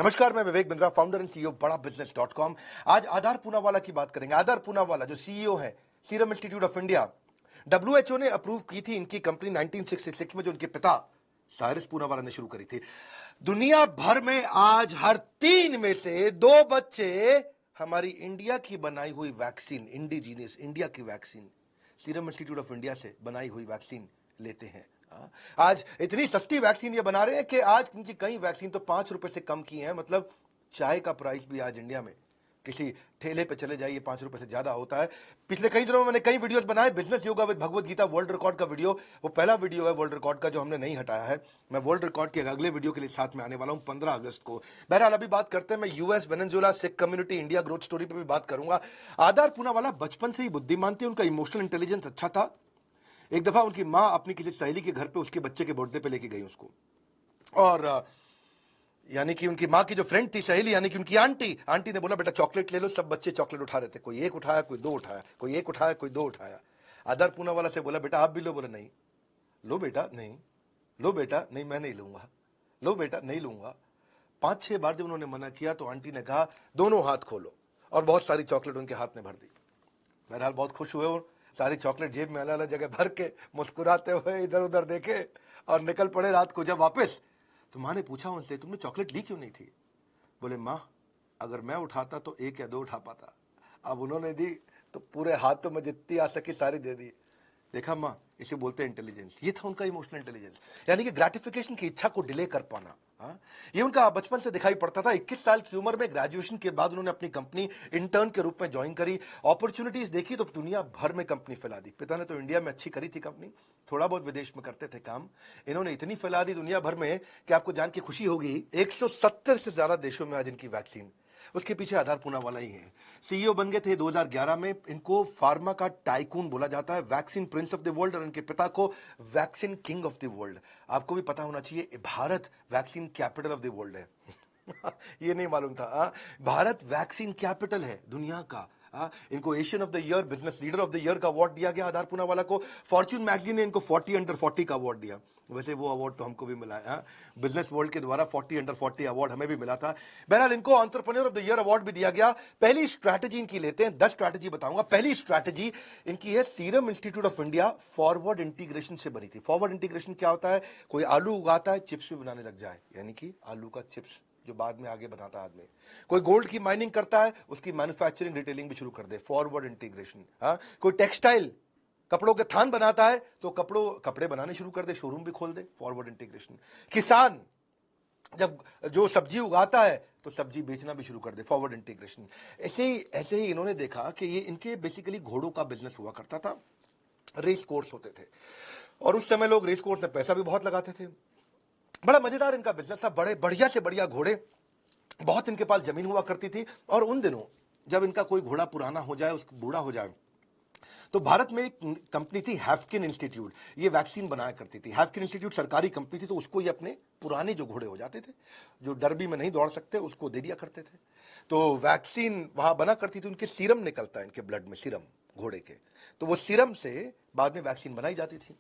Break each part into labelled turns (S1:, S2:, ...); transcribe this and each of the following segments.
S1: नमस्कार, मैं Vivek Bindra, founder and CEO बड़ा बिजनेस.com। आज आधार पूनावाला की बात करेंगे। आधार पूनावाला जो सीईओ है serum institute of India, WHO ने अप्रूव की थी इनकी कंपनी 1966 में, जो उनके पिता साइरस पूनावाला ने शुरू करी थी। दुनिया भर में आज हर 3 में से 2 बच्चे हमारी इंडिया की बनाई हुई वैक्सीन, इंडिजीनियस इंडिया की vaccine, serum institute of India से बनाई हुई वैक्सीन लेते हैं। आज इतनी सस्ती वैक्सीन ये बना रहे हैं कि आज इनकी कई वैक्सीन तो 5 रुपए से कम की हैं। मतलब चाय का प्राइस भी आज इंडिया में किसी ठेले पे चले जाइए 5 रुपए से ज्यादा होता है। पिछले कई दिनों में मैंने कई वीडियोस बनाए, business yoga with Bhagavad Gita world record का वीडियो, वो पहला वीडियो है वर्ल्ड रिकॉर्ड का जो हमने नहीं हटाया है। मैं वर्ल्ड रिकॉर्ड के अगले वीडियो के लिए साथ में आने वाला हूं 15 अगस्त को। बहरहाल अभी बात करते हैं, मैं US, Venezuela, Sikh community, India growth story पे भी बात करूंगा। आधार पूनावाला बचपन से ही बुद्धिमान थे, उनका इमोशनल इंटेलिजेंस अच्छा था। एक दफा उनकी माँ अपनी किसी सहेली के घर पे उसके बच्चे के बर्थडे पे लेके गई उसको, और यानी कि उनकी माँ की जो फ्रेंड थी, सहेली यानी कि उनकी आंटी ने बोला बेटा चॉकलेट ले लो। सब बच्चे चॉकलेट उठा रहे थे, कोई एक उठाया, कोई 2 उठाया, कोई एक उठाया, कोई 2 उठाया। आधार पूनावाला से बोला बेटा आप भी लो। बोला नहीं। लो बेटा नहीं, लो बेटा नहीं, मैं नहीं लूंगा, लो बेटा नहीं लूंगा। 5-6 बार जब उन्होंने मना किया तो आंटी ने कहा दोनों हाथ खोलो, और बहुत सारी चॉकलेट उनके हाथ में भर दी। बहरहाल बहुत खुश हुए और सारी चॉकलेट जेब में अलग अलग जगह भर के मुस्कुराते हुए इधर उधर देखे और निकल पड़े। रात को जब वापस, तो माँ ने पूछा उनसे तुमने चॉकलेट ली क्यों नहीं थी? बोले माँ अगर मैं उठाता तो 1 या 2 उठा पाता, अब उन्होंने दी तो पूरे हाथों में जितनी आ सकी सारी दे दी। देखा माँ, इसे बोलते हैं इंटेलिजेंस। ये था उनका इमोशनल इंटेलिजेंस, यानी कि ग्रेटिफिकेशन की इच्छा को डिले कर पाना। ये उनका बचपन से दिखाई पड़ता था। 21 साल की उम्र में ग्रेजुएशन के बाद उन्होंने अपनी कंपनी इंटर्न के रूप में ज्वाइन करी। अपॉर्चुनिटीज देखी तो दुनिया भर में कंपनी फैला दी। पिता ने तो इंडिया में अच्छी करी थी कंपनी, थोड़ा बहुत विदेश में करते थे काम। इन्होंने इतनी फैला दी दुनिया भर में कि आपको जान के खुशी होगी 170 से ज्यादा देशों में आज इनकी वैक्सीन। उसके पीछे आधार पूनावाला ही है। सीईओ बन गए थे 2011 में। इनको फार्मा का टाइकून बोला जाता है, vaccine Prince of the world, और इनके पिता को vaccine king of the world. आपको भी पता होना चाहिए Bharat vaccine capital of the world है। ये नहीं मालूम था। भारत वैक्सीन कैपिटल है दुनिया का। इनको Asian of the year, business leader of the year का अवार्ड दिया गया आधार पूनावाला को। फॉर्च्यून मैगजीन ने इनको 40 अंडर 40 का अवार्ड दिया। वैसे वो अवार्ड तो हमको भी मिला है, बिजनेस वर्ल्ड के द्वारा 40 अंडर 40 अवार्ड हमें भी मिला था। बहरहाल इनको entrepreneur of the year award भी दिया गया। पहली स्ट्रैटेजी इनकी लेते हैं, 10 स्ट्रैटेजी बताऊंगा। पहली स्ट्रैटेजी इनकी है serum institute of India forward integration से बनी थी। फॉरवर्ड इंटीग्रेशन क्या होता है? कोई आलू उगाता है, चिप्स भी बनाने लग जाए, यानी कि आलू का चिप्स जो बाद में आगे बनाता है आदमी। कोई गोल्ड की माइनिंग करता है, उसकी मैन्युफैक्चरिंग रिटेलिंग भी शुरू कर दे, फॉरवर्ड इंटीग्रेशन। कोई टेक्सटाइल कपड़ों के थान बनाता है तो कपड़े बनाने शुरू कर दे, शोरूम भी खोल दे, फॉरवर्ड इंटीग्रेशन। किसान जब जो सब्जी उगाता है तो सब्जी बेचना भी शुरू कर दे, फॉरवर्ड इंटीग्रेशन। ऐसे ही इन्होंने देखा कि ये इनके बेसिकली घोड़ों का बिजनेस हुआ करता था, रेस कोर्स होते थे, और उस समय लोग रेस कोर्स में पैसा भी बहुत लगाते थे। बड़ा मजेदार इनका बिजनेस था, बड़े बढ़िया से बढ़िया घोड़े, बहुत इनके पास जमीन हुआ करती थी। और उन दिनों जब इनका कोई घोड़ा पुराना हो जाए, उसको बूढ़ा हो जाए, तो भारत में एक कंपनी थी हैफकिन इंस्टीट्यूट, ये वैक्सीन बनाया करती थी। हैफकिन इंस्टीट्यूट सरकारी कंपनी थी, तो उसको ये अपने पुराने जो घोड़े हो जाते थे, जो डर्बी में नहीं दौड़ सकते, उसको दे दिया करते थे। तो वैक्सीन वहां बना करती थी। उनके सीरम निकलता है, इनके ब्लड में सीरम घोड़े के, तो वो सीरम से बाद में वैक्सीन बनाई जाती थी।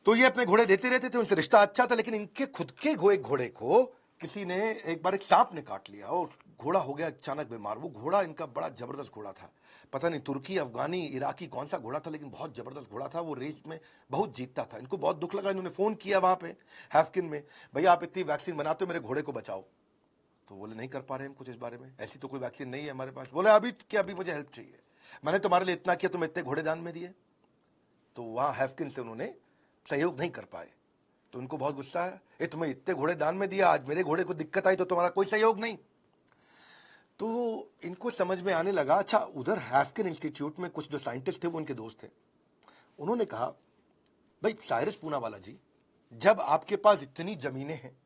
S1: तो ये अपने घोड़े देते रहते थे, उनसे रिश्ता अच्छा था। लेकिन इनके खुद के घोड़े को किसी ने एक बार, एक सांप ने काट लिया और घोड़ा हो गया अचानक बीमार। वो घोड़ा इनका बड़ा जबरदस्त घोड़ा था, पता नहीं तुर्की, अफगानी, इराकी कौन सा घोड़ा था, लेकिन बहुत जबरदस्त घोड़ा था। वो रेस में बहुत जीतता था। इनको बहुत दुख लगा, इन्होंने फोन किया वहां पे हैफकिन में, भैया आप इतनी वैक्सीन बनाते हो, मेरे घोड़े को बचाओ। तो बोले नहीं कर पा रहे हम कुछ इस बारे में, ऐसी तो कोई वैक्सीन नहीं है हमारे पास। बोले अभी क्या, अभी मुझे हेल्प चाहिए, मैंने तुम्हारे लिए इतना किया, तुम इतने घोड़े दान में दिए। तो वहां हैफकिन से उन्होंने सहयोग नहीं कर पाए। तो उनको बहुत गुस्सा है, ये तुम्हें इतने घोड़े दान में दिया, आज मेरे घोड़े को दिक्कत आई तो तुम्हारा कोई सहयोग नहीं। तो इनको समझ में आने लगा, अच्छा उधर हैफकिन इंस्टीट्यूट में कुछ जो साइंटिस्ट थे वो उनके दोस्त थे। उन्होंने कहा भाई साइरस पूनावाला जी, जब आपके पास इतनी जमीनें हैं,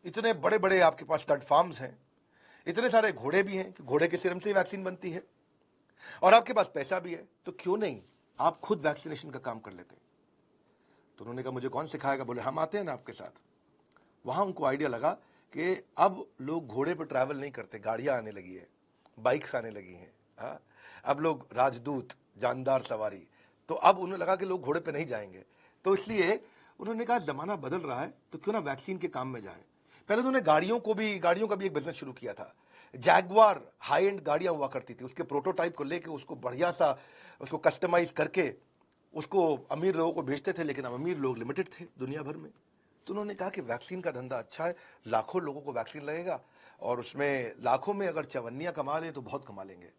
S1: इतने बड़े बड़े आपके पास स्टड फार्म्स हैं, इतने सारे घोड़े भी हैं कि घोड़े के सीरम से ही वैक्सीन बनती है, और आपके पास पैसा भी है, तो क्यों नहीं आप खुद वैक्सीनेशन का काम कर लेते हैं? तो उन्होंने कहा मुझे कौन सिखाएगा? बोले हम आते हैं ना आपके साथ। वहां उनको आइडिया लगा कि अब लोग घोड़े पर ट्रैवल नहीं करते, गाड़ियां आने लगी है, बाइक्स आने लगी हैं, अब लोग राजदूत, जानदार सवारी, तो अब उन्हें लगा कि लोग घोड़े पे नहीं जाएंगे। तो इसलिए उन्होंने कहा जमाना बदल रहा है, तो क्यों ना वैक्सीन के काम में जाए। पहले उन्होंने गाड़ियों का भी एक बिजनेस शुरू किया था। जैगवार हाई एंड गाड़ियां हुआ करती थी, उसके प्रोटोटाइप को लेके उसको बढ़िया सा उसको कस्टमाइज करके उसको अमीर लोगों को भेजते थे, लेकिन अब अमीर लोग लिमिटेड थे दुनिया भर में। तो उन्होंने कहा कि वैक्सीन का धंधा अच्छा है, लाखों लोगों को वैक्सीन लगेगा और उसमें लाखों में अगर चवन्नियां कमा लें तो बहुत कमा लेंगे।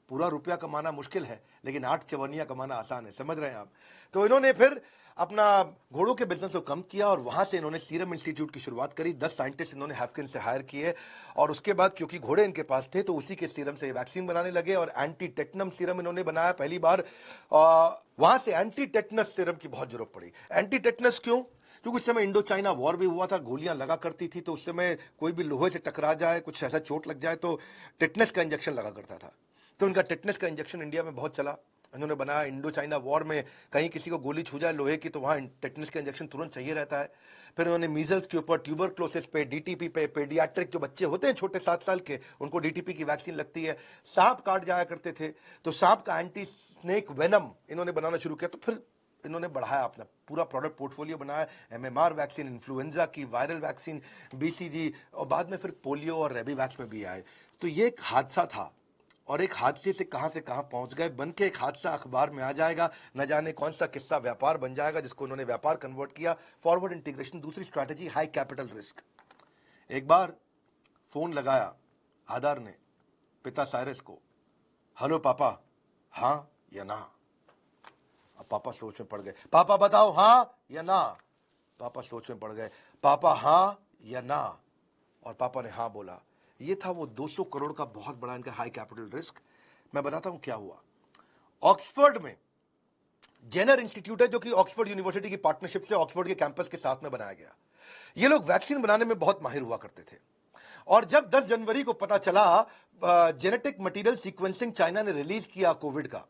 S1: पूरा रुपया कमाना मुश्किल है, लेकिन 8 चवन्नियां कमाना आसान है, समझ रहे हैं आप। तो इन्होंने फिर अपना घोड़ों के बिजनेस को कम किया और वहां से इन्होंने सीरम इंस्टीट्यूट की शुरुआत करी। 10 साइंटिस्ट इन्होंने हैफकिन से हायर किए और उसके बाद क्योंकि घोड़े इनके पास थे तो उसी के सीरम से वैक्सीन बनाने लगे और एंटी टेटनम सीरम इन्होंने बनाया पहली बार। वहां से एंटी टेटनस सीरम की बहुत जरूरत पड़ी। एंटी टेटनस क्यों? क्योंकि उस समय इंडो चाइना वॉर भी हुआ था, गोलियां लगा करती थी, तो उस समय कोई भी लोहे से टकरा जाए, कुछ ऐसा चोट लग जाए तो टेटनस का इंजेक्शन लगा करता था। तो उनका टेटनस का इंजेक्शन इंडिया में बहुत चला। उन्होंने बनाया, इंडो चाइना वॉर में कहीं किसी को गोली छू जाए लोहे की तो वहां टेटनस का इंजेक्शन तुरंत चाहिए रहता है। फिर उन्होंने मीजल्स के ऊपर, ट्यूबरक्लोसिस पे, डीटीपी पे, पेडियाट्रिक जो बच्चे होते हैं छोटे 7 साल के, उनको डीटीपी की वैक्सीन लगती है। सांप काट जाया करते थे तो सांप का एंटी स्नेक वेनम इन्होंने बनाना शुरू किया। तो फिर इन्होंने बढ़ाया, अपना पूरा प्रोडक्ट पोर्टफोलियो बनाया। एमएमआर वैक्सीन, इन्फ्लुएंजा की, वायरल वैक्सीन, बीसीजी और बाद में फिर पोलियो और रेबी वैक्स में भी आए। तो ये एक हादसा था और एक हादसे से कहां पहुंच गए, बन के एक हादसा अखबार में आ जाएगा। न जाने कौन सा किस्सा व्यापार बन जाएगा जिसको उन्होंने व्यापार कन्वर्ट किया। फॉरवर्ड इंटीग्रेशन, दूसरी स्ट्रैटेजी हाई कैपिटल रिस्क। एक बार फोन लगाया आधार ने पिता साइरस को, हेलो पापा, हां या ना। अब पापा सोच में पड़ गए, पापा बताओ हां या ना। पापा सोच में पड़ गए, पापा हां या ना। और पापा ने हां बोला। ये था वो 200 करोड़ का बहुत बड़ा इनका हाई कैपिटल रिस्क। मैं बताता हूं क्या हुआ। ऑक्सफोर्ड में जेनर इंस्टीट्यूट है जो कि ऑक्सफोर्ड यूनिवर्सिटी की पार्टनरशिप से ऑक्सफोर्ड के कैंपस के साथ में बनाया गया। ये लोग वैक्सीन बनाने में बहुत माहिर हुआ करते थे और जब 10 जनवरी को पता चला जेनेटिक मटेरियल सीक्वेंसिंग चाइना ने रिलीज किया कोविड का,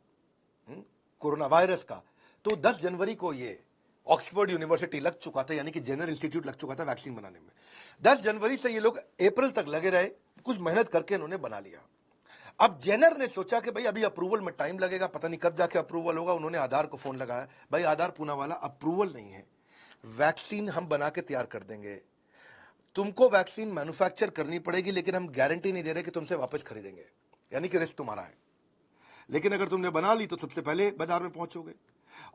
S1: कोरोना वायरस का, तो 10 जनवरी को ये ऑक्सफोर्ड यूनिवर्सिटी लग चुका था, यानी कि जेनर इंस्टीट्यूट लग चुका था वैक्सीन बनाने में। 10 जनवरी से ये लोग अप्रैल तक लगे रहे, कुछ मेहनत करके इन्होंने बना लिया। अब जेनर ने सोचा कि भाई अभी अप्रूवल में टाइम लगेगा, पता नहीं कब जाके अप्रूवल होगा। उन्होंने आधार को फोन लगाया, भाई आधार पूनावाला, अप्रूवल नहीं है, वैक्सीन हम बना के तैयार कर देंगे, तुमको वैक्सीन मैन्युफैक्चर करनी पड़ेगी, लेकिन हम गारंटी नहीं दे रहे कि तुमसे वापस खरीदेंगे, यानी कि रिस्क तुम्हारा है। लेकिन अगर तुमने बना ली तो सबसे पहले बाजार में पहुंचोगे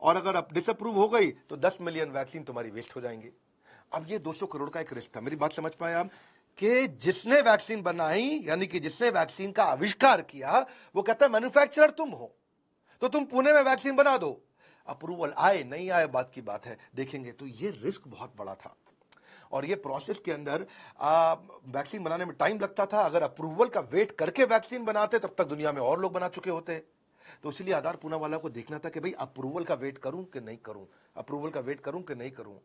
S1: और अगर अब डिसअप्रूव हो गई तो 10 मिलियन वैक्सीन तुम्हारी वेस्ट हो जाएंगी। अब ये 200 करोड़ का एक रिस्क था। मेरी बात समझ पाए आप कि जिसने वैक्सीन बनाई, यानी कि जिसने वैक्सीन का आविष्कार किया, वो कहता है मैन्युफैक्चरर तुम हो तो तुम पुणे में वैक्सीन बना दो। अप्रूवल आए नहीं आए बात की बात है, देखेंगे। तो ये रिस्क बहुत बड़ा था और ये प्रोसेस के अंदर वैक्सीन बनाने में टाइम लगता था। अगर अप्रूवल का वेट करके वैक्सीन बनाते तब तक दुनिया में और लोग बना चुके होते। तो इसलिए आधार पूनावाला को देखना था कि भाई अप्रूवल का वेट करूं कि नहीं करूं, अप्रूवल का वेट करूं कि नहीं करूं।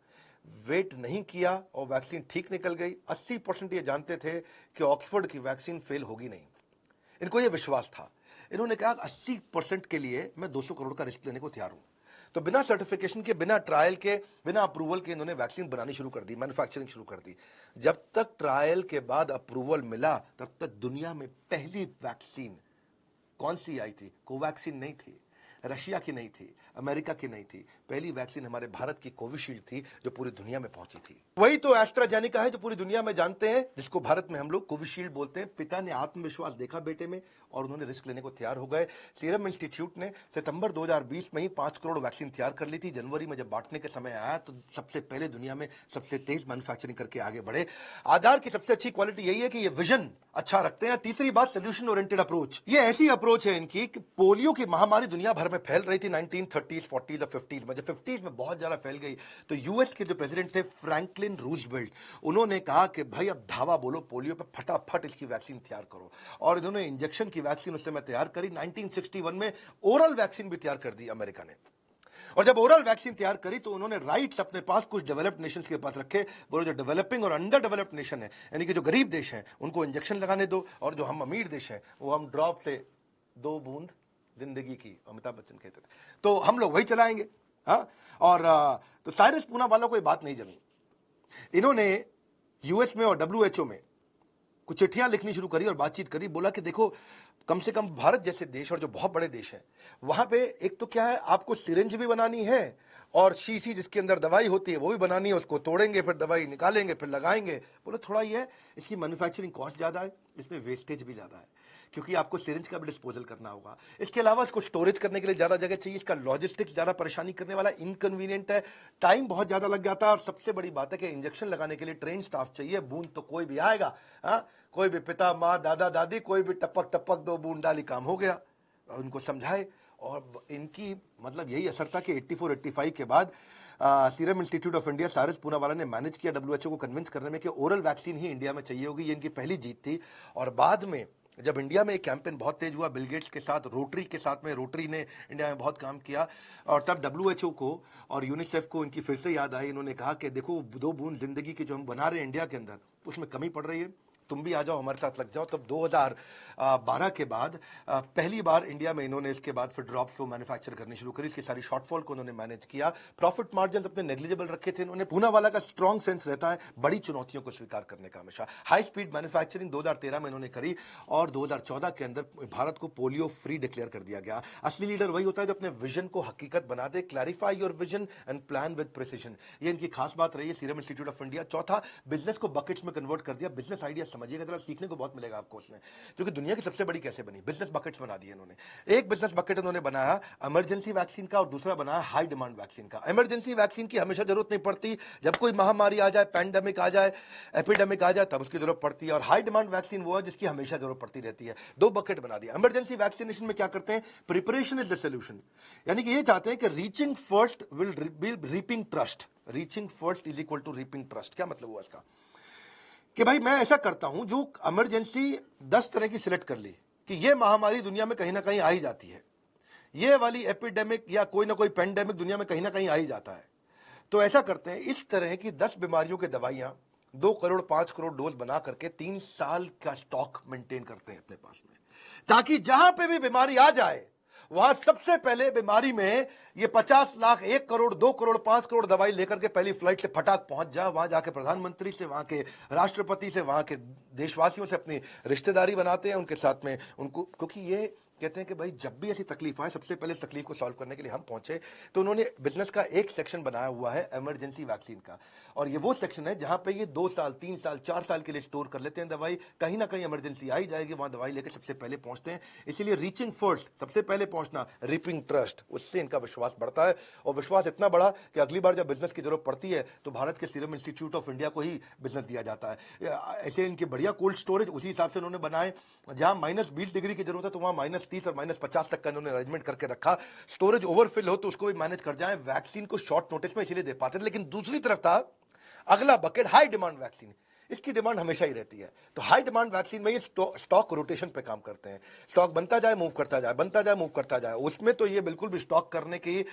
S1: वेट नहीं किया और वैक्सीन ठीक निकल गई। 80% ये जानते थे कि ऑक्सफोर्ड की वैक्सीन फेल होगी नहीं, इनको ये विश्वास था। इन्होंने कहा 80% के लिए मैं 200 करोड़ का रिस्क लेने को तैयार हूं। तो बिना सर्टिफिकेशन के, बिना ट्रायल के, बिना अप्रूवल के इन्होंने वैक्सीन बनानी शुरू कर दी, मैन्युफैक्चरिंग शुरू कर दी। जब तक ट्रायल के बाद अप्रूवल मिला तब तक दुनिया में पहली वैक्सीन कौन सी आई थी? कोवैक्सीन नहीं थी, रशिया की नहीं थी, अमेरिका की नहीं थी। पहली वैक्सीन हमारे भारत की कोविशील्ड थी जो पूरी दुनिया में पहुंची थी। वही तो एस्ट्राजेनेका है जो पूरी दुनिया में जानते हैं, जिसको भारत में हम लोग कोविशील्ड बोलते हैं। पिता ने आत्मविश्वास देखा बेटे में और उन्होंने रिस्क लेने को तैयार हो गए। सीरम इंस्टीट्यूट ने सितंबर 2020 में ही 5 करोड़ वैक्सीन तैयार कर ली थी। जनवरी में जब बांटने के समय आया तो सबसे पहले दुनिया में सबसे तेज मैन्युफैक्चरिंग करके आगे बढ़े। आधार की सबसे अच्छी क्वालिटी यही है कि ये विजन अच्छा रखते हैं। तीसरी बात, सोल्यूशन ओरिएंटेड अप्रोच। ये ऐसी अप्रोच है इनकी कि पोलियो की महामारी दुनिया भर में फैल रही थी 1930s, 40s और 50s में। जब 50s में बहुत ज्यादा फैल गई तो यूएस के जो प्रेसिडेंट थे फ्रैंकलिन रूजवेल्ट, उन्होंने कहा कि भाई अब धावा बोलो पोलियो पे, फटाफट इसकी वैक्सीन तैयार करो। और इन्होंने इंजेक्शन की वैक्सीन उस समय तैयार करी। 1961 में ओरल वैक्सीन भी तैयार कर दी अमेरिका ने। और जब ओरल वैक्सीन तैयार करी तो उन्होंने राइट्स अपने पास कुछ डेवलप्ड नेशंस के पास रखे। बोलो जो डेवलपिंग और अंडर डेवलप्ड नेशन है, यानी कि जो गरीब देश हैं, उनको इंजेक्शन लगाने दो, और जो हम अमीर देश हैं वो हम ड्रॉप से 2 बूंद जिंदगी की, अमिताभ बच्चन कहते थे, तो हम लोग वही चलाएंगे। हाँ, और तो साइरस पूनावाला को ये बात नहीं जमी। इन्होंने यूएस में और डब्ल्यूएचओ में कुछ चिट्ठियां लिखनी शुरू करी और बातचीत करी। बोला कि देखो, कम से कम भारत जैसे देश और जो बहुत बड़े देश हैं, वहां पे एक तो क्या है, आपको सिरिंज भी बनानी है और शीशी जिसके अंदर दवाई होती है वो भी बनानी है, उसको तोड़ेंगे, फिर दवाई निकालेंगे, फिर लगाएंगे। बोले थोड़ा ये है, इसकी मैन्युफैक्चरिंग कॉस्ट ज़्यादा है, इसमें वेस्टेज भी ज़्यादा है, क्योंकि आपको सिरिंज का भी डिस्पोजल करना होगा। इसके अलावा इसको स्टोरेज करने के लिए ज़्यादा जगह चाहिए, इसका लॉजिस्टिक्स ज़्यादा परेशानी करने वाला, इनकन्वीनियंट है, टाइम बहुत ज़्यादा लग जाता है। और सबसे बड़ी बात है कि इंजेक्शन लगाने के लिए ट्रेन स्टाफ चाहिए। बूंद तो कोई भी आएगा, हाँ, कोई भी पिता माँ दादा दादी, कोई भी टपक टपक 2 बूंद डाली, काम हो गया। उनको समझाए। और इनकी मतलब यही असर था कि 84-85 के बाद सीरम इंस्टीट्यूट ऑफ इंडिया, सारिस पूनावाला ने मैनेज किया डब्ल्यूएचओ को कन्विंस करने में कि ओरल वैक्सीन ही इंडिया में चाहिए होगी। ये इनकी पहली जीत थी। और बाद में जब इंडिया में एक कैंपेन बहुत तेज हुआ बिल गेट्स के साथ, रोटरी के साथ में, रोटरी ने इंडिया में बहुत काम किया, और तब डब्ल्यूएचओ को और यूनिसेफ को इनकी फिर से याद आई। इन्होंने कहा कि देखो 2 बूंद जिंदगी की जो हम बना रहे हैं इंडिया के अंदर, उसमें कमी पड़ रही है, तुम भी आ जाओ, हमारे साथ लग जाओ। तब 2012 के बाद पहली बार इंडिया में इन्होंने इसके बाद फिर ड्रॉप्स को मैन्युफैक्चर करनी शुरू करी। इसकी सारी शॉर्टफॉल को उन्होंने मैनेज किया। प्रॉफिट मार्जिन अपने नेग्लिजिबल रखे थे इन्होंने। पूनावाला का स्ट्रॉन्ग सेंस रहता है बड़ी चुनौतियों को स्वीकार करने का हमेशा। हाई स्पीड मैन्युफैक्चरिंग 2013 में इन्होंने करी, और 2014 के अंदर भारत को पोलियो फ्री डिक्लेयर कर दिया गया। असली लीडर वही होता है जो अपने विजन को हकीकत बना दे। Clarify your vision and plan with precision, ये इनकी खास बात रही है सीरम इंस्टीट्यूट ऑफ इंडिया। चौथा, बिजनेस को बकेट्स में कन्वर्ट कर दिया। बिजनेस आइडिया समझिएगा जरा, सीखने को बहुत मिलेगा आपको उसमें, क्योंकि दुनिया की सबसे बड़ी कैसे बनी, बिजनेस बकेट्स बना दिए इन्होंने। एक बिजनेस बकेट उन्होंने बनाया इमरजेंसी वैक्सीन का, और दूसरा बनाया हाई डिमांड वैक्सीन का। इमरजेंसी वैक्सीन की हमेशा जरूरत नहीं पड़ती, जब कोई महामारी आ जाए, पैंडेमिक आ जाए, एपिडेमिक आ जाए, तब उसकी जरूरत पड़ती है। और हाई डिमांड वैक्सीन वो है जिसकी हमेशा जरूरत पड़ती रहती है। 2 बकेट बना दिया। इमरजेंसी वैक्सीनेशन में क्या करते हैं, प्रिपरेशन इज द सोल्यूशन, यानी कि ये चाहते हैं कि reaching first will reaping trust. Reaching first is equal to reaping trust. क्या मतलब हुआ इसका, कि भाई मैं ऐसा करता हूं जो इमरजेंसी 10 तरह की सिलेक्ट कर ली कि ये महामारी दुनिया में कहीं ना कहीं आ ही जाती है, ये वाली एपिडेमिक या कोई ना कोई पेंडेमिक दुनिया में कहीं ना कहीं आ ही जाता है। तो ऐसा करते हैं, इस तरह की 10 बीमारियों की दवाइयां 2 करोड़ 5 करोड़ डोज बना करके 3 साल का स्टॉक मेंटेन करते हैं अपने पास में, ताकि जहां पे भी बीमारी आ जाए वहां सबसे पहले बीमारी में ये 50 लाख 1 करोड़ 2 करोड़ 5 करोड़ दवाई लेकर के पहली फ्लाइट से फटाक पहुंच जाए। वहां जाके प्रधानमंत्री से, वहां के राष्ट्रपति से, वहां के देशवासियों से अपनी रिश्तेदारी बनाते हैं उनके साथ में उनको, क्योंकि ये कहते हैं कि भाई जब भी ऐसी तकलीफ आए सबसे पहले इस तकलीफ को सॉल्व करने के लिए हम पहुंचे। तो उन्होंने बिजनेस का एक सेक्शन बनाया हुआ है इमरजेंसी वैक्सीन का, और ये वो सेक्शन है जहां पे ये 2 साल 3 साल 4 साल के लिए स्टोर कर लेते हैं दवाई। कहीं ना कहीं इमरजेंसी आई जाएगी, वहां दवाई लेकर सबसे पहले पहुंचते हैं। इसीलिए रीचिंग फर्स्ट, सबसे पहले पहुंचना, रीपिंग ट्रस्ट, उससे इनका विश्वास बढ़ता है। और विश्वास इतना बड़ा कि अगली बार जब बिजनेस की जरूरत पड़ती है तो भारत के सीरम इंस्टीट्यूट ऑफ इंडिया को ही बिजनेस दिया जाता है। ऐसे इनके बढ़िया कोल्ड स्टोरेज उसी हिसाब से उन्होंने बनाए, जहां -20 डिग्री की जरूरत है तो वहां -30 और -50 तक का इन्होंने अरेंजमेंट करके रखा। स्टोरेज ओवरफिल हो तो उसको भी मैनेज कर जाए। वैक्सीन को शॉर्ट नोटिस में इसीलिए दे पाते थे। लेकिन दूसरी तरफ था अगला बकेट, हाई डिमांड वैक्सीन। इसकी डिमांड हमेशा ही रहती है, तो हाई डिमांड वैक्सीन में ये स्टॉक रोटेशन पे काम करते हैं। स्टॉक बनता जाए मूव करता जाए, बनता जाए मूव करता जाए। उसमें तो ये बिल्कुल भी स्टॉक करने की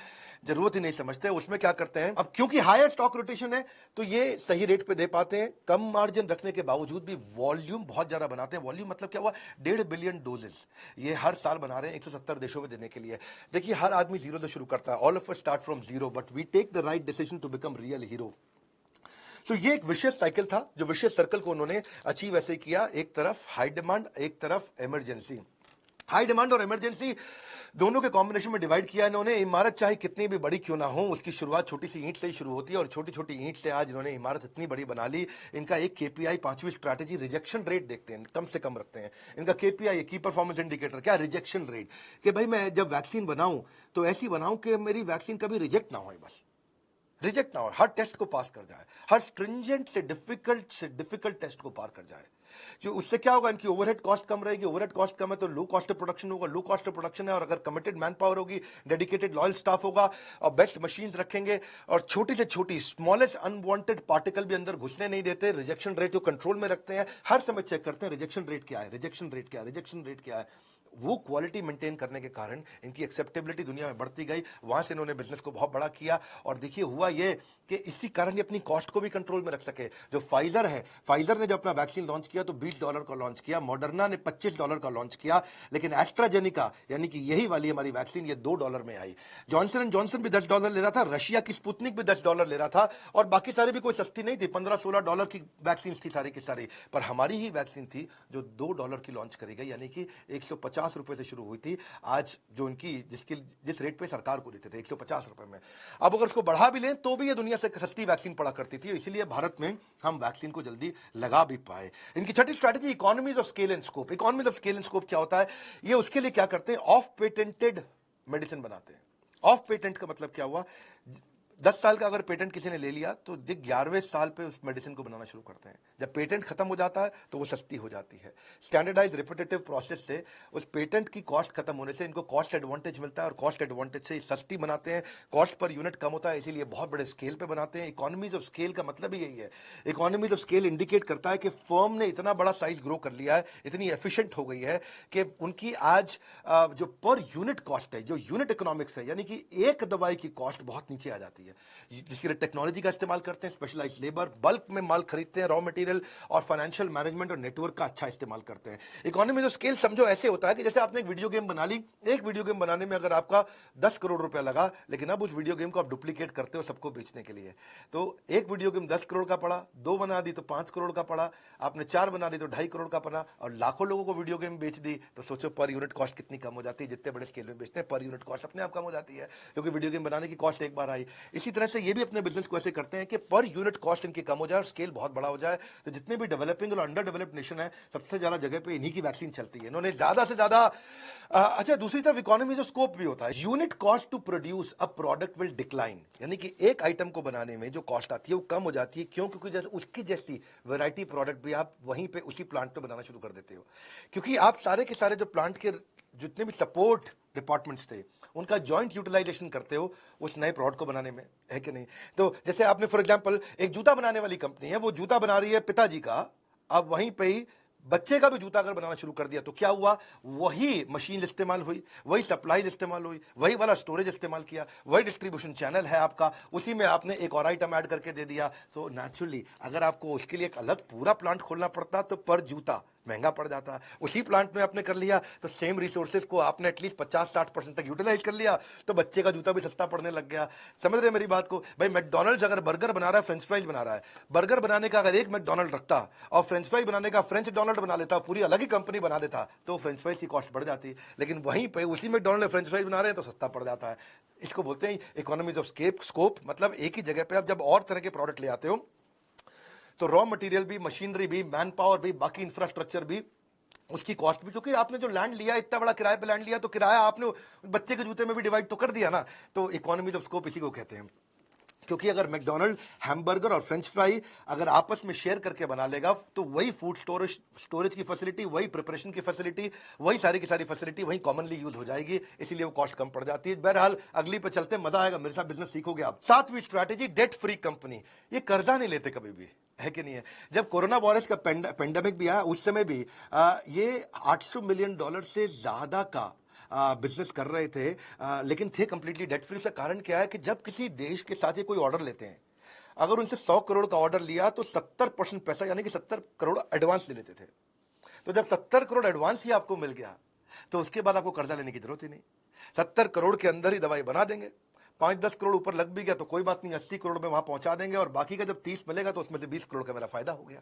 S1: जरूरत ही नहीं समझते। उसमें क्या करते हैं, अब क्योंकि हायर स्टॉक रोटेशन है तो ये सही रेट पे दे पाते हैं, कम मार्जिन रखने के बावजूद भी वॉल्यूम बहुत ज्यादा बनाते हैं। वॉल्यूम मतलब क्या हुआ, 1.5 बिलियन डोजेस ये हर साल बना रहे हैं 170 देशों में देने के लिए। देखिए हर आदमी जीरो से शुरू करता है, all of us start from zero, but we take the right decision to become real hero. तो ये एक विशेष साइकिल था, जो विशेष सर्कल को उन्होंने अचीव ऐसे किया, एक तरफ हाई डिमांड, एक तरफ इमरजेंसी। हाई डिमांड और इमरजेंसी दोनों के कॉम्बिनेशन में डिवाइड किया इन्होंने। इमारत चाहे कितनी भी बड़ी क्यों ना हो, उसकी शुरुआत छोटी सी ईंट से ही शुरू होती है, और छोटी छोटी ईंट से आज इन्होंने इमारत इतनी बड़ी बना ली। इनका एक केपीआई, 5वीं स्ट्रैटेजी, रिजेक्शन रेट देखते हैं, कम से कम रखते हैं। इनका केपीआई, की परफॉर्मेंस इंडिकेटर, क्या, रिजेक्शन रेट, कि भाई मैं जब वैक्सीन बनाऊं तो ऐसी बनाऊं कि मेरी वैक्सीन कभी रिजेक्ट ना हो, बस रिजेक्ट ना हो, हर टेस्ट को पास कर जाए, हर स्ट्रिंजेंट से डिफिकल्ट टेस्ट को पार कर जाए। जो उससे क्या होगा, इनकी ओवरहेड कॉस्ट कम रहेगी। ओवरहेड कॉस्ट कम है तो लो कॉस्ट ऑफ प्रोडक्शन होगा, लो कॉस्ट ऑफ प्रोडक्शन है और अगर कमिटेड मैन पावर होगी, डेडिकेटेड लॉयल स्टाफ होगा और बेस्ट मशीन्स रखेंगे और छोटी से छोटी स्मॉलेस्ट अनवांटेड पार्टिकल भी अंदर घुसने नहीं देते, रिजेक्शन रेट को कंट्रोल में रखते हैं, हर समय चेक करते हैं रिजेक्शन रेट क्या है, रिजेक्शन रेट क्या है, रिजेक्शन रेट क्या है। वो क्वालिटी मेंटेन करने के कारण इनकी एक्सेप्टेबिलिटी दुनिया में बढ़ती गई। वहां से इन्होंने बिजनेस को बहुत बड़ा किया और देखिए हुआ ये कि इसी कारण ये अपनी कॉस्ट को भी कंट्रोल में रख सके। जो फाइजर है, फाइजर ने जब अपना वैक्सीन लॉन्च किया तो $20 का लॉन्च किया, मॉडर्ना ने $25 का लॉन्च किया, लेकिन एस्ट्राजेनिका यानी कि यही वाली हमारी वैक्सीन ये $2 में आई। जॉनसन एंड जॉनसन भी $10 ले रहा था, रशिया की स्पुतनिक भी $10 ले रहा था और बाकी सारी भी कोई सस्ती नहीं थी, $15-16 की वैक्सीन थी सारी की सारी। पर हमारी ही वैक्सीन थी जो $2 की लॉन्च करी गई, यानी कि 150 150 रुपए से शुरू हुई थी, आज जो उनकी जिस रेट पे सरकार को देते थे 150 रुपए में, अब अगर उसको बढ़ा भी लें तो भी ये दुनिया से सस्ती वैक्सीन पड़ा करती थी, इसीलिए भारत में हम वैक्सीन को जल्दी लगा भी पाए। इनकी छठी strategy economies of scale and scope. Economies of scale and scope क्या होता है? ये उसके लिए क्या करते हैं, ऑफ पेटेंटेड मेडिसिन बनाते हैं। ऑफ पेटेंट का मतलब क्या हुआ, 10 साल का अगर पेटेंट किसी ने ले लिया तो 11वें साल पे उस मेडिसिन को बनाना शुरू करते हैं। जब पेटेंट खत्म हो जाता है तो वो सस्ती हो जाती है। स्टैंडर्डाइज रिपीटेटिव प्रोसेस से उस पेटेंट की कॉस्ट खत्म होने से इनको कॉस्ट एडवांटेज मिलता है और कॉस्ट एडवांटेज से सस्ती बनाते हैं, कॉस्ट पर यूनिट कम होता है, इसीलिए बहुत बड़े स्केल पे बनाते हैं। इकोनॉमीज ऑफ स्केल का मतलब ही यही है। इकोनॉमीज ऑफ स्केल इंडिकेट करता है कि फर्म ने इतना बड़ा साइज ग्रो कर लिया है, इतनी एफिशिएंट हो गई है कि उनकी आज जो पर यूनिट कॉस्ट है, जो यूनिट इकोनॉमिक्स है, यानी कि एक दवाई की कॉस्ट बहुत नीचे आ जाती है, जिसके लिए टेक्नोलॉजी का इस्तेमाल करते हैं, स्पेशलाइज लेबर, बल्क में माल खरीदते हैं, रॉ मटेरियल और फाइनेंशियल मैनेजमेंट और नेटवर्क का अच्छा इस्तेमाल करते हैं। इकोनॉमी ऑफ स्केल समझो ऐसे होता है कि जैसे आपने एक वीडियो गेम बना ली, एक वीडियो गेम बनाने में अगर आपका 10 करोड़ रुपया लगा, लेकिन अब उस वीडियो गेम को आप डुप्लीकेट करते हो सबको बेचने के लिए, तो एक वीडियो गेम 10 करोड़ का पड़ा, 2 बना दी तो 5 करोड़ का पड़ा, आपने 4 बना दी तो 2.5 करोड़ का पड़ा, और लाखों लोगों को वीडियो गेम बेच दी तो सोचो पर यूनिट कॉस्ट कितनी कम हो जाती है। जितने बड़े स्केल में बेचते हैं पर यूनिट कॉस्ट अपने आप कम हो जाती है, क्योंकि वीडियो गेम बनाने की कॉस्ट एक बार आई। इसी तरह से ये भी अपने बिजनेस को ऐसे करते हैं कि पर यूनिट कॉस्ट इनकी कम हो जाए और स्केल बहुत बड़ा हो जाए। तो जितने भी डेवलपिंग और अंडर डेवलप्ड नेशन है, सबसे ज्यादा जगह पे इन्हीं की वैक्सीन चलती है, इन्होंने ज्यादा से ज्यादा। अच्छा, दूसरी तरफ इकोनॉमीज ऑफ स्कोप भी होता है। Unit cost to produce a product will decline, यानी कि एक आइटम को बनाने में जो कॉस्ट आती है वो कम हो जाती है। क्यों? क्योंकि जैसे उसकी जैसी वैरायटी प्रोडक्ट भी आप वहीं पे उसी प्लांट पे बनाना शुरू कर देते हो, क्योंकि आप सारे के सारे जो प्लांट के जितने भी सपोर्ट डिपार्टमेंट्स थे उनका जॉइंट यूटिलाइजेशन करते हो उस नए प्रोडक्ट को बनाने में, है कि नहीं? तो जैसे आपने फॉर एग्जांपल एक जूता बनाने वाली कंपनी है, वो जूता बना रही है पिताजी का, अब वहीं पे ही बच्चे का भी जूता अगर बनाना शुरू कर दिया तो क्या हुआ, वही मशीन इस्तेमाल हुई, वही सप्लाई इस्तेमाल हुई, वही वाला स्टोरेज इस्तेमाल किया, वही डिस्ट्रीब्यूशन चैनल है आपका, उसी में आपने एक और आइटम ऐड करके दे दिया। तो नेचुरली अगर आपको उसके लिए एक अलग पूरा प्लांट खोलना पड़ता तो पर जूता महंगा पड़ जाता। उसी प्लांट में आपने कर लिया तो सेम रिसोर्सेज को आपने एटलीस्ट 50-60% तक यूटिलाइज कर लिया, तो बच्चे का जूता भी सस्ता पड़ने लग गया। समझ रहे मेरी बात को? भाई मैकडॉनल्ड्स अगर बर्गर बना रहा है, फ्रेंच फ्राइज बना रहा है, बर्गर बनाने का अगर एक मैकडॉनल्ड रखता और फ्रेंच फ्राइज बनाने का फ्रेंच डोनाल्ड बना लेता, पूरी अलग ही कंपनी बना देता, तो फ्रेंच फ्राइज की कॉस्ट बढ़ जाती। लेकिन वहीं पे उसी मैकडॉनल्ड फ्रेंच फ्राइज बना रहे हैं तो सस्ता पड़ जाता है। इसको बोलते हैं इकोनॉमीज ऑफ स्कोप। मतलब एक ही जगह पे आप जब और तरह के प्रोडक्ट ले आते हो तो रॉ मटेरियल भी, मशीनरी भी, मैन पावर भी, बाकी इंफ्रास्ट्रक्चर भी, उसकी कॉस्ट भी, क्योंकि आपने जो लैंड लिया, इतना बड़ा किराए पे लैंड लिया, तो किराया आपने बच्चे के जूते में भी डिवाइड तो कर दिया ना। तो इकोनॉमीज ऑफ स्कोप इसी को कहते हैं। क्योंकि अगर मैकडॉनल्ड हैमबर्गर और फ्रेंच फ्राई अगर आपस में शेयर करके बना लेगा तो वही फूड स्टोरेज की फैसिलिटी, वही प्रिपरेशन की फैसिलिटी, वही सारी की सारी फैसिलिटी वही कॉमनली यूज हो जाएगी, इसीलिए वो कॉस्ट कम पड़ जाती है। बहरहाल अगली पे चलते, मजा आएगा, मेरे साथ बिजनेस सीखोगे आप। 7वीं स्ट्रैटेजी, डेट फ्री कंपनी। ये कर्जा नहीं लेते कभी भी, है कि नहीं है? जब कोरोना वायरस का पेंडेमिक भी आया उस समय भी ये $800 मिलियन से ज्यादा का बिजनेस कर रहे थे, लेकिन थे कंप्लीटली डेट फ्री। उसका कारण क्या है कि जब किसी देश के साथ ये कोई ऑर्डर लेते हैं, अगर उनसे 100 करोड़ का ऑर्डर लिया तो 70% पैसा यानी कि 70 करोड़ एडवांस ले लेते थे। तो जब 70 करोड़ एडवांस ही आपको मिल गया तो उसके बाद आपको कर्जा लेने की जरूरत ही नहीं। 70 करोड़ के अंदर ही दवाई बना देंगे, 5-10 करोड़ ऊपर लग भी गया तो कोई बात नहीं, 80 करोड़ में वहां पहुंचा देंगे, और बाकी का जब 30 मिलेगा तो उसमें से 20 करोड़ का मेरा फायदा हो गया।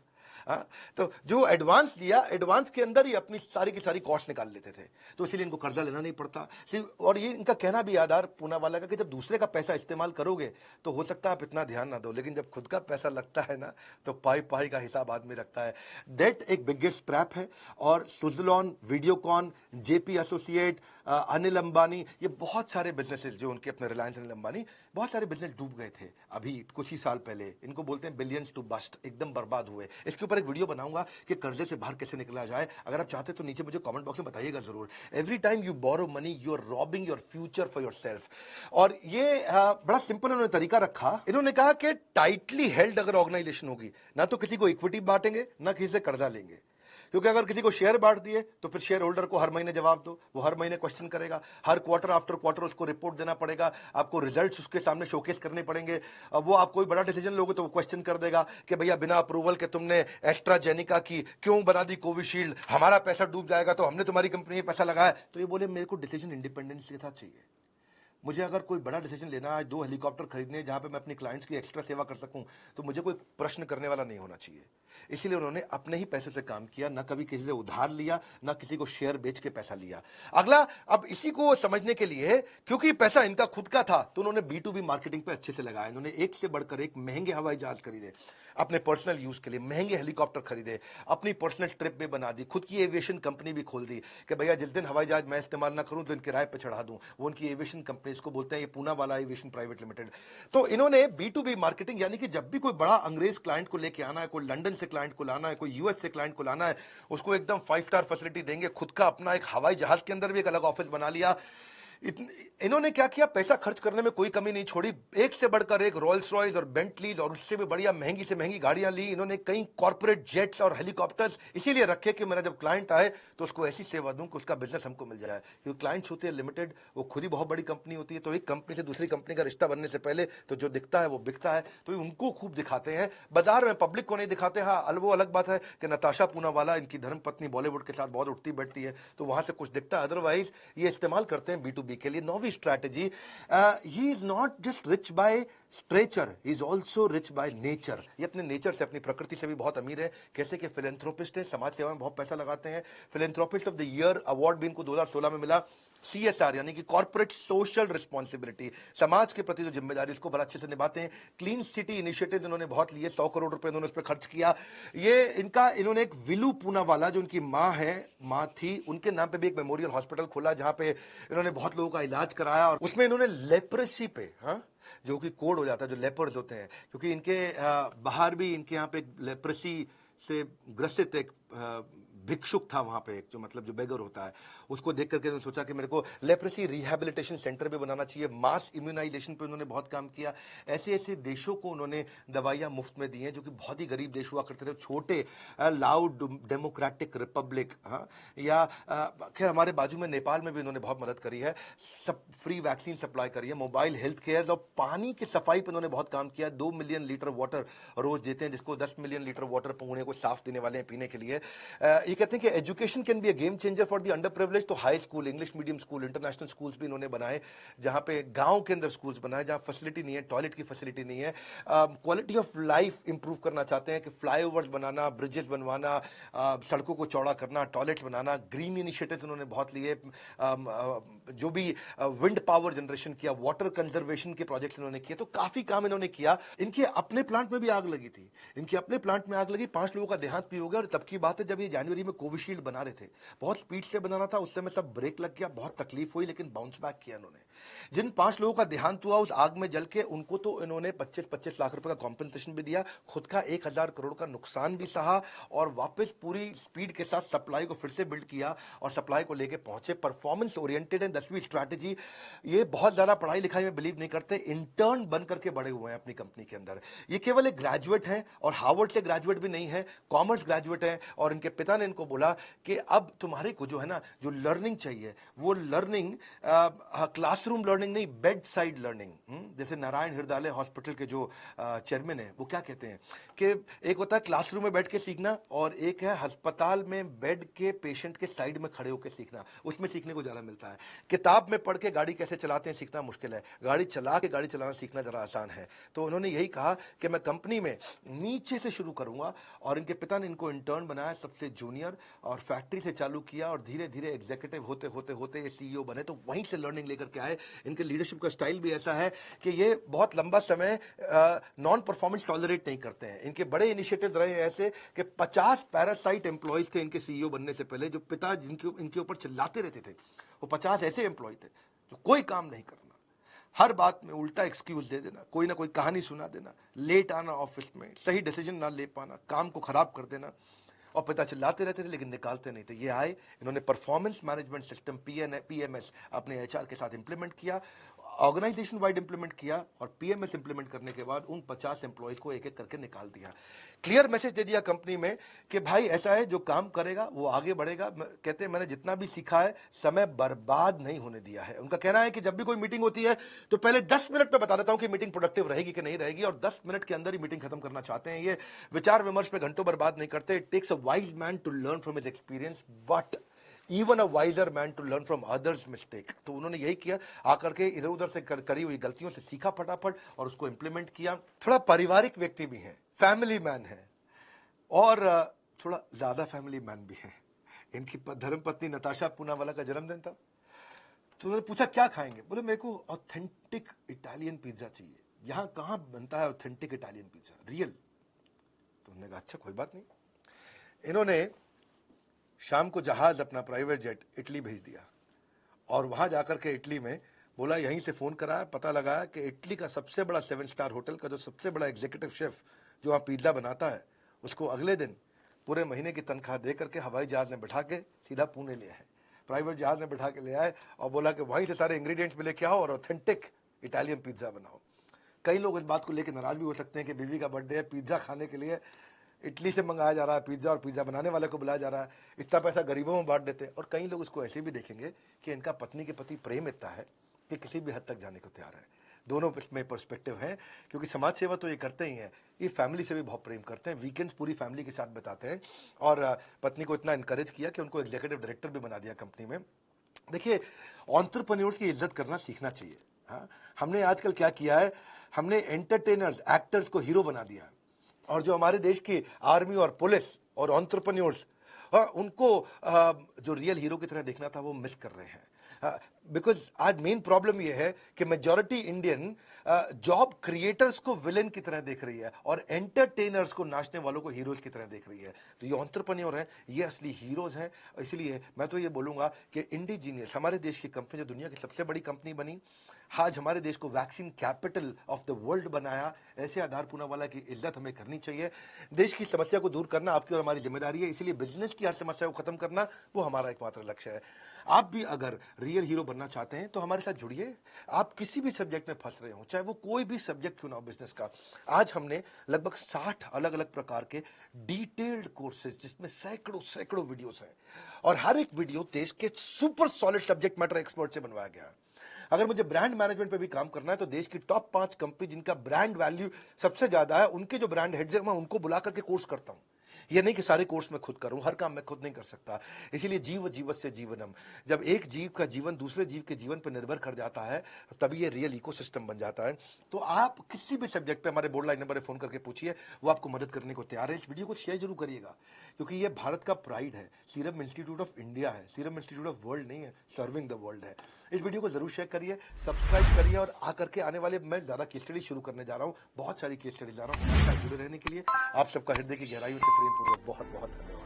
S1: तो जो एडवांस लिया, एडवांस के अंदर ही अपनी सारी की सारी कॉस्ट निकाल लेते थे, तो इसीलिए इनको कर्जा लेना नहीं पड़ता। और ये इनका कहना भी आधार पूना वाला का कि जब दूसरे का पैसा इस्तेमाल करोगे तो हो सकता है आप इतना ध्यान ना दो, लेकिन जब खुद का पैसा लगता है ना तो पाई पाई का हिसाब आदमी रखता है। डेट एक बिगेस्ट ट्रैप है, और सुजलॉन, वीडियोकॉन, जेपी एसोसिएट, अनिल अंबानी, ये बहुत सारे बिजनेसेस जो उनके अपने रिलायंस अनिल अंबानी, बहुत सारे बिजनेस डूब गए थे अभी कुछ ही साल पहले। इनको बोलते हैं बिलियंस टू बस्ट, एकदम बर्बाद हुए। इसके ऊपर एक वीडियो बनाऊंगा कि कर्जे से बाहर कैसे निकला जाए। अगर आप चाहते तो नीचे मुझे कमेंट बॉक्स में बताइएगा जरूर। Every time you borrow money you are robbing your future for yourself. और ये बड़ा सिंपल उन्होंने तरीका रखा। इन्होंने कहा कि टाइटली हेल्ड अगर ऑर्गेनाइजेशन होगी ना तो किसी को इक्विटी बांटेंगे ना किसी से कर्जा लेंगे, क्योंकि अगर किसी को शेयर बांट दिए तो फिर शेयर होल्डर को हर महीने जवाब दो, वो हर महीने क्वेश्चन करेगा, हर क्वार्टर आफ्टर क्वार्टर उसको रिपोर्ट देना पड़ेगा, आपको रिजल्ट्स उसके सामने शोकेस करने पड़ेंगे। अब वो आप कोई बड़ा डिसीजन लोगे तो वो क्वेश्चन कर देगा कि भैया बिना अप्रूवल के तुमने एस्ट्राजेनिका की क्यों बना दी कोविशील्ड, हमारा पैसा डूब जाएगा, तो हमने तुम्हारी कंपनी में पैसा लगाया। तो ये बोले मेरे को डिसीजन इंडिपेंडेंस के साथ चाहिए, मुझे अगर कोई बड़ा डिसीजन लेना है, 2 हेलीकॉप्टर खरीदने जहां पे मैं अपने क्लाइंट्स की एक्स्ट्रा सेवा कर सकूं, तो मुझे कोई प्रश्न करने वाला नहीं होना चाहिए। इसीलिए उन्होंने अपने ही पैसों से काम किया, ना कभी किसी से उधार लिया, ना किसी को शेयर बेच के पैसा लिया। अगला, अब इसी को समझने के लिए, क्योंकि पैसा इनका खुद का था, तो उन्होंने B2B मार्केटिंग पे अच्छे से लगाया। इन्होंने एक से बढ़कर एक महंगे हवाई जहाज खरीदे अपने पर्सनल यूज के लिए, महंगे हेलीकॉप्टर खरीदे, अपनी पर्सनल ट्रिप भी बना दी, खुद की एविएशन कंपनी भी खोल दी कि भैया जिस दिन हवाई जहाज मैं इस्तेमाल ना करूं तो इन किराए पे चढ़ा दूं। वो उनकी एविएशन कंपनी, इसको बोलते हैं ये पूना वाला एविएशन प्राइवेट लिमिटेड। तो इन्होंने B2B मार्केटिंग, यानी कि जब भी कोई बड़ा अंग्रेज क्लाइंट को लेके आना है, कोई लंदन से क्लाइंट को लाना है, कोई यूएस से क्लाइंट को लाना है, उसको एकदम 5 स्टार फैसिलिटी देंगे। खुद का अपना एक हवाई जहाज के अंदर भी एक अलग ऑफिस बना लिया। इन्होंने क्या किया, पैसा खर्च करने में कोई कमी नहीं छोड़ी। एक से बढ़कर एक रॉयल्स रॉयस और बेंटलीज और उससे भी बढ़िया महंगी से महंगी गाड़ियां ली इन्होंने, कई कॉर्पोरेट जेट्स और हेलीकॉप्टर्स इसीलिए रखे कि मेरा जब क्लाइंट आए तो उसको ऐसी सेवा दूं कि उसका बिजनेस हमको मिल जाए। क्योंकि क्लाइंट्स होते हैं लिमिटेड, वो खुद ही बहुत बड़ी कंपनी होती है, तो एक कंपनी से दूसरी कंपनी का रिश्ता बनने से पहले तो जो दिखता है वो बिकता है, तो उनको खूब दिखाते हैं बाजार में, पब्लिक को नहीं दिखाते। हाँ, वो अलग बात है कि नताशा पूनावाला, इनकी धर्मपत्नी, बॉलीवुड के साथ बहुत उठती बैठती है, तो वहां से कुछ दिखता है, अदरवाइज ये इस्तेमाल करते हैं B2B के लिए। नौवीं strategy, he is not just rich by stretcher, he is also rich by nature. ये अपने नेचर से, अपनी प्रकृति से भी बहुत अमीर है। कैसे कि फिलेंथ्रोपिस्ट है, समाज सेवा में बहुत पैसा लगाते हैं। Philanthropist of the year award भी इनको 2016 में मिला। CSR यानी कि कॉर्पोरेट सोशल रिस्पॉन्सिबिलिटी, समाज के प्रति जो जिम्मेदारी, उसको बड़ा अच्छे से निभाते हैं। क्लीन सिटी इनिशिएटिव इन्होंने बहुत लिए, 100 करोड़ रुपए इन्होंने उस पर खर्च किया। इन्होंने एक विलू पूनावाला, जो उनकी माँ थी, उनके नाम पे भी एक मेमोरियल हॉस्पिटल खोला, जहां पे इन्होंने बहुत लोगों का इलाज कराया। और उसमें इन्होंने लेप्रेसी पे, हाँ, जो कि कोड हो जाता है, जो लेपर्स होते हैं, क्योंकि इनके बाहर भी इनके यहाँ पे लेप्रेसी से ग्रसित एक भिक्षुक था वहां पे, जो मतलब जो बेगर होता है, उसको देख करके उन्होंने सोचा कि मेरे को लेप्रेसी रिहैबिलिटेशन सेंटर भी बनाना चाहिए। मास इम्यूनाइजेशन पे उन्होंने बहुत काम किया। ऐसे ऐसे देशों को उन्होंने दवाइयां मुफ्त में दी हैं, जो कि बहुत ही गरीब देश हुआ करते थे, छोटे लाउड डेमोक्रेटिक रिपब्लिक, हाँ, या खैर हमारे बाजू में नेपाल में भी इन्होंने बहुत मदद करी है, सब फ्री वैक्सीन सप्लाई करी है, मोबाइल हेल्थ केयर और पानी की सफाई पर उन्होंने बहुत काम किया। 2 मिलियन लीटर वाटर रोज देते हैं, जिसको 10 मिलियन लीटर वाटर पुणे को साफ देने वाले हैं पीने के लिए। ये कहते हैं कि education can be a game changer for the under privilege, तो high school, English medium school, international schools भी इन्होंने बनाए, जहां पे गांव के अंदर स्कूल्स बनाए जहां फैसिलिटी नहीं है, टॉयलेट की फैसिलिटी नहीं है। क्वालिटी ऑफ लाइफ इंप्रूव करना चाहते हैं कि फ्लाईओवर्स बनाना, ब्रिजेस बनवाना, सड़कों को चौड़ा करना, टॉयलेट बनाना। ग्रीन इनिशिएटिव्स उन्होंने बहुत लिए, जो भी विंड पावर जनरेशन किया, वाटर कंजर्वेशन के प्रोजेक्ट्स इन्होंने किए, तो काफी काम इन्होंने किया। इनके अपने प्लांट में भी आग लगी थी, इनके अपने प्लांट में आग लगी, 5 लोगों का देहांत भी हो गया। और तब की बात है जब ये जनवरी में कोविशील्ड बना रहे थे, बहुत स्पीड से बनाना था, उस समय सब ब्रेक लग गया, बहुत तकलीफ हुई, लेकिन बाउंस बैक किया इन्होंने। जिन 5 लोगों का देहांत हुआ उस आग में जल के, उनको तो इन्होंने 25-25 लाख रुपए का कॉम्पेंसेशन भी दिया, खुद का 1000 करोड़ का नुकसान भी सहा, और वापस पूरी स्पीड के साथ सप्लाई को फिर से बिल्ड किया और सप्लाई को लेके पहुंचे। परफॉर्मेंस ओरिएंटेड है 10वीं स्ट्रैटेजी। ये बहुत ज्यादा पढ़ाई लिखाई में बिलीव नहीं करते, इंटर्न बन करके बड़े हुए हैं अपनी कंपनी के अंदर। ये केवल एक ग्रेजुएट हैं, और हार्वर्ड से ग्रेजुएट भी नहीं है, कॉमर्स ग्रेजुएट है। और इनके पिता ने इनको बोला कि अब तुम्हारे को जो है ना, जो लर्निंग चाहिए, वो लर्निंग क्लासरूम लर्निंग नहीं, बेड साइड लर्निंग। जैसे नारायण हृदयालय हॉस्पिटल के जो चेयरमैन है, वो क्या कहते हैं कि एक होता है क्लासरूम में बैठ के सीखना, और एक है अस्पताल में बेड के पेशेंट के साइड में खड़े होकर सीखना, उसमें सीखने को ज्यादा मिलता है। किताब में पढ़ के गाड़ी कैसे चलाते हैं सीखना मुश्किल है, गाड़ी चला के गाड़ी चलाना सीखना जरा आसान है। तो उन्होंने यही कहा कि मैं कंपनी में नीचे से शुरू करूंगा, और इनके पिता ने इनको इंटर्न बनाया, सबसे जूनियर, और फैक्ट्री से चालू किया, और धीरे धीरे एग्जीक्यूटिव होते होते होते ये CEO बने। तो वहीं से लर्निंग लेकर के आए। इनके लीडरशिप का स्टाइल भी ऐसा है कि ये बहुत लंबा समय नॉन परफॉर्मेंस टॉलरेट नहीं करते हैं। इनके बड़े इनिशिएटिव रहे ऐसे कि 50 पैरासाइट एम्प्लॉयज थे इनके CEO बनने से पहले, जो पिता इनके ऊपर चिल्लाते रहते थे। वो 50 ऐसे एम्प्लॉय थे जो कोई काम नहीं करना, हर बात में उल्टा एक्सक्यूज दे देना, कोई ना कोई कहानी सुना देना, लेट आना ऑफिस में, सही डिसीजन ना ले पाना, काम को खराब कर देना, और पिता चिल्लाते रहते थे लेकिन निकालते नहीं थे। ये आए, इन्होंने परफॉर्मेंस मैनेजमेंट सिस्टम PMS अपने HR के साथ इंप्लीमेंट किया, ऑर्गेनाइजेशन वाइड इंप्लीमेंट किया, और PMS इंप्लीमेंट करने के बाद उन 50 एम्प्लॉयज को एक एक करके निकाल दिया। क्लियर मैसेज दे दिया कंपनी में कि भाई ऐसा है, जो काम करेगा वो आगे बढ़ेगा। कहते हैं मैंने जितना भी सीखा है, समय बर्बाद नहीं होने दिया है। उनका कहना है कि जब भी कोई मीटिंग होती है तो पहले 10 मिनट में बता देता हूं कि मीटिंग प्रोडक्टिव रहेगी कि नहीं रहेगी, और 10 मिनट के अंदर ही मीटिंग खत्म करना चाहते हैं। ये विचार विमर्श पे घंटों बर्बाद नहीं करते। It takes a wise man to learn from his experience, but even a wiser man to learn from others mistake. तो उन्होंने यही किया, आकर के इधर उधर से करी हुई गलतियों से सीखा फटाफट और उसको इंप्लीमेंट किया। थोड़ा पारिवारिक व्यक्ति भी हैं, फैमिली मैन है, और थोड़ा ज्यादा फैमिली मैन भी है। इनकी धर्मपत्नी नताशा पूनावाला का जन्मदिन था, तो उन्होंने पूछा क्या खाएंगे, बोले मेरे को ऑथेंटिक इटालियन पिज्जा चाहिए, यहाँ कहाँ बनता है ऑथेंटिक इटालियन पिज्जा, रियल। तो उन्होंने कहा अच्छा कोई बात नहीं। इन्होंने शाम को जहाज अपना प्राइवेट जेट इटली भेज दिया, और वहां जाकर के इटली में बोला, यहीं से फोन कराया, पता लगाया कि इटली का सबसे बड़ा 7 स्टार होटल का जो सबसे बड़ा एग्जीक्यूटिव शेफ जो वहाँ पिज्जा बनाता है, उसको अगले दिन पूरे महीने की तनख्वाह दे करके हवाई जहाज में बैठा के सीधा पुणे ले आए, प्राइवेट जहाज में बैठा के ले आए, और बोला कि वहीं से सारे इंग्रेडिएंट्स भी लेके आओ और ऑथेंटिक इटालियन पिज्जा बनाओ। कई लोग इस बात को लेकर नाराज भी हो सकते हैं कि बीवी का बर्थडे है, पिज्जा खाने के लिए इटली से मंगाया जा रहा है पिज्जा, और पिज्जा बनाने वाले को बुलाया जा रहा है, इतना पैसा गरीबों में बांट देते हैं। और कई लोग इसको ऐसे भी देखेंगे कि इनका पत्नी के प्रति प्रेम इतना है कि किसी भी हद तक जाने को तैयार है। दोनों इसमें पर्सपेक्टिव हैं, क्योंकि समाज सेवा तो ये करते ही हैं, ये फैमिली से भी बहुत प्रेम करते हैं, वीकेंड्स पूरी फैमिली के साथ बिताते हैं, और पत्नी को इतना इनकरेज किया कि उनको एग्जीक्यूटिव डायरेक्टर भी बना दिया कंपनी में। देखिए, एंटरप्रेन्योर्स की इज्जत करना सीखना चाहिए। हाँ, हमने आजकल क्या किया है, हमने एंटरटेनर्स, एक्टर्स को हीरो बना दिया है, और जो हमारे देश की आर्मी और पुलिस और एंटरप्रेन्योर्स, उनको जो रियल हीरो की तरह देखना था वो मिस कर रहे हैं। बिकॉज आज मेन प्रॉब्लम ये है कि मेजॉरिटी इंडियन जॉब क्रिएटर्स को विलेन की तरह देख रही है और एंटरटेनर्स को, नाचने वालों को हीरोज की तरह देख रही है। तो ये एंटरप्रेन्योर हैं, ये असली हीरोज हैं। इसलिए मैं तो ये बोलूंगा कि इंडिजीनियस हमारे देश की कंपनी, जो दुनिया की सबसे बड़ी कंपनी बनी, आज हमारे देश को vaccine capital of the world बनाया, ऐसे आधार पूनावाला की इज्जत हमें करनी चाहिए। देश की समस्या को दूर करना आपकी और हमारी जिम्मेदारी है, इसीलिए बिजनेस की हर समस्या को खत्म करना वो हमारा एकमात्र लक्ष्य है। आप भी अगर रियल हीरो बनना चाहते हैं तो हमारे साथ जुड़िए। आप किसी भी सब्जेक्ट में फंस रहे हो, चाहे वो कोई भी सब्जेक्ट क्यों ना हो बिजनेस का, आज हमने लगभग 60 अलग अलग प्रकार के डिटेल्ड कोर्सेज, जिसमें सैकड़ों सैकड़ों वीडियोस हैं, और हर एक वीडियो देश के super solid subject matter expert से बनवाया गया है। अगर मुझे ब्रांड मैनेजमेंट पे भी काम करना है तो देश की टॉप 5 कंपनी जिनका ब्रांड वैल्यू सबसे ज्यादा है, उनके जो ब्रांड हेड्स हैं, मैं उनको बुला करके कोर्स करता हूं। ये नहीं कि सारे कोर्स मैं खुद करूं, हर काम मैं खुद नहीं कर सकता। इसीलिए जीव जीवस्य जीवनम, जब एक जीव का जीवन दूसरे जीव के जीवन पर निर्भर कर जाता है, तभी ये रियल इकोसिस्टम बन जाता है। तो आप किसी भी सब्जेक्ट पे हमारे बोर्ड लाइन नंबर पे फोन करके पूछिए, वो आपको मदद करने को तैयार है। इस वीडियो को शेयर जरूर करिएगा, क्योंकि ये भारत का प्राइड है, सीरम इंस्टीट्यूट ऑफ इंडिया है, सीरम इंस्टीट्यूट ऑफ वर्ल्ड नहीं है, सर्विंग द वर्ल्ड है। इस वीडियो को जरूर शेयर करिए, सब्सक्राइब करिए, और आकर के आने वाले मैं ज्यादा केस स्टडी शुरू करने जा रहा हूं, बहुत सारी केस स्टडी ला रहा हूं। जुड़े रहने के लिए आप सबका हृदय की गहराइयों से प्रेम पूर्वक बहुत बहुत धन्यवाद।